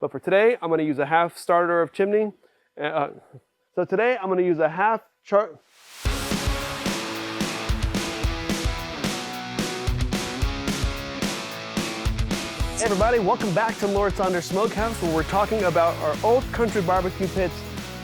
But for today, I'm going to use a half starter of chimney. So today, I'm going to use a half char... Hey everybody, welcome back to Lord Saunders Smokehouse, where we're talking about our old country barbecue pit's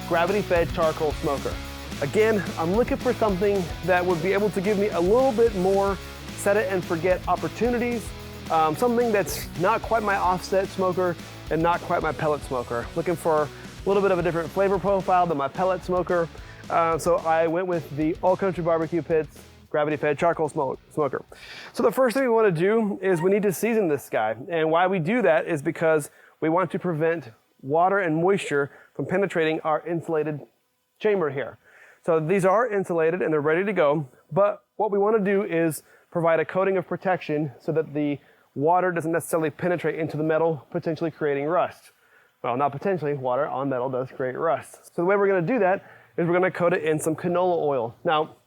gravity-fed charcoal smoker. Again, I'm looking for something that would be able to give me a little bit more set it and forget opportunities. Something that's not quite my offset smoker and not quite my pellet smoker. Looking for a little bit of a different flavor profile than my pellet smoker. So I went with the Old Country Barbecue Pit's gravity-fed charcoal smoker. So the first thing we want to do is we need to season this guy. And why we do that is because we want to prevent water and moisture from penetrating our insulated chamber here. So these are insulated and they're ready to go, but what we want to do is provide a coating of protection so that the water doesn't necessarily penetrate into the metal, potentially creating rust. Well, not potentially, water on metal does create rust. So the way we're going to do that is we're going to coat it in some canola oil. Now,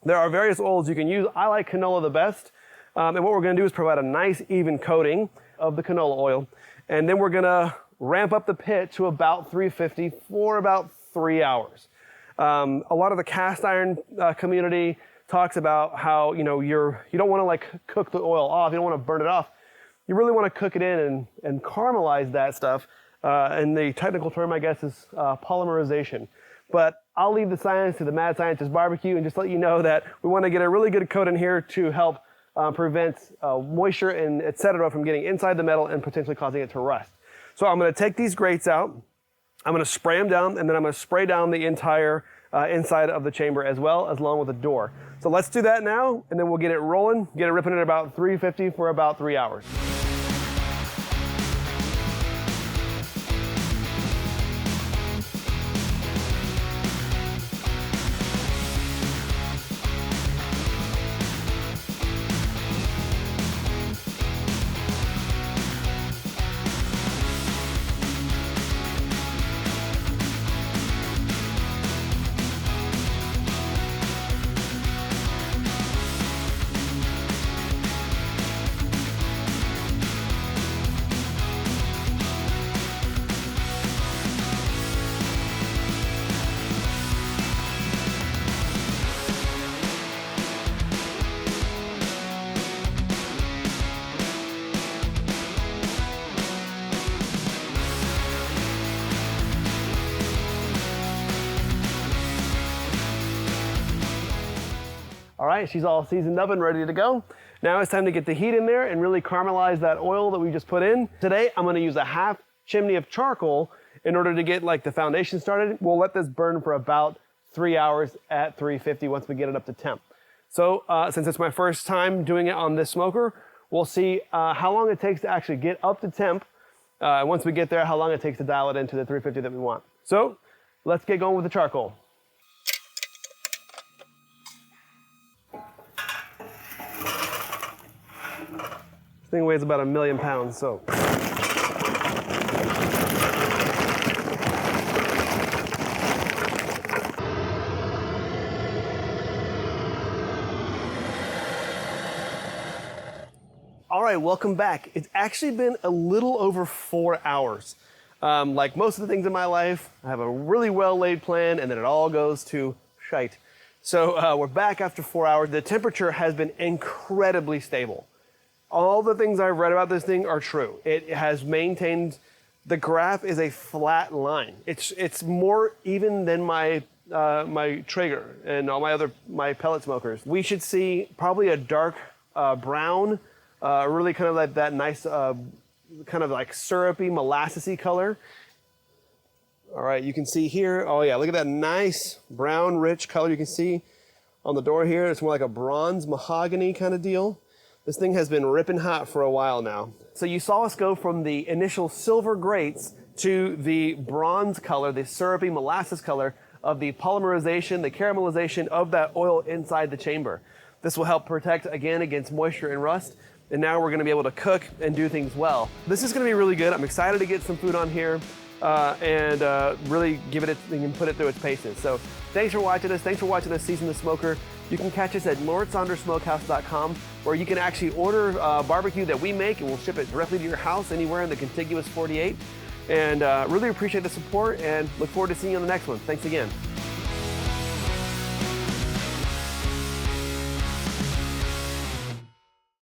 there are various oils you can use. I like canola the best. And what we're going to do is provide a nice even coating of the canola oil. And then we're going to ramp up the pit to about 350 for about 3 hours. A lot of the cast iron community talks about how, you don't want to like cook the oil off. You don't want to burn it off. You really want to cook it in and caramelize that stuff. And the technical term, I guess, is polymerization. But I'll leave the science to the Mad Scientist Barbecue and just let you know that we want to get a really good coat in here to help prevent moisture and et cetera from getting inside the metal and potentially causing it to rust. So I'm going to take these grates out. I'm going to spray them down, and then I'm going to spray down the entire inside of the chamber as well, as along with the door. So let's do that now, and then we'll get it rolling, get it ripping at about 350 for about 3 hours. All right, she's all seasoned up and ready to go. Now it's time to get the heat in there and really caramelize that oil that we just put in. Today, I'm gonna use a half chimney of charcoal in order to get like the foundation started. We'll let this burn for about 3 hours at 350 once we get it up to temp. So since it's my first time doing it on this smoker, we'll see how long it takes to actually get up to temp. Once we get there, how long it takes to dial it into the 350 that we want. So let's get going with the charcoal. This thing weighs about 1,000,000 pounds, so. All right, welcome back. It's actually been a little over 4 hours. Like most of the things in my life, I have a really well-laid plan and then it all goes to shite. So we're back after 4 hours. The temperature has been incredibly stable. All the things I've read about this thing are true. It has maintained, the graph is a flat line. It's more even than my Traeger and all my pellet smokers. We should see probably a dark brown, really kind of like that nice, kind of like syrupy, molassesy color. All right, you can see here, oh yeah, look at that nice brown, rich color you can see on the door here. It's more like a bronze mahogany kind of deal. This thing has been ripping hot for a while now. So you saw us go from the initial silver grates to the bronze color, the syrupy molasses color of the polymerization, the caramelization of that oil inside the chamber. This will help protect, again, against moisture and rust. And now we're gonna be able to cook and do things well. This is gonna be really good. I'm excited to get some food on here and really give it and put it through its paces. So thanks for watching us. Thanks for watching us season the smoker. You can catch us at LordSaundersSmokehouse.com, where you can actually order barbecue that we make and we'll ship it directly to your house anywhere in the contiguous 48. And really appreciate the support and look forward to seeing you on the next one. Thanks again.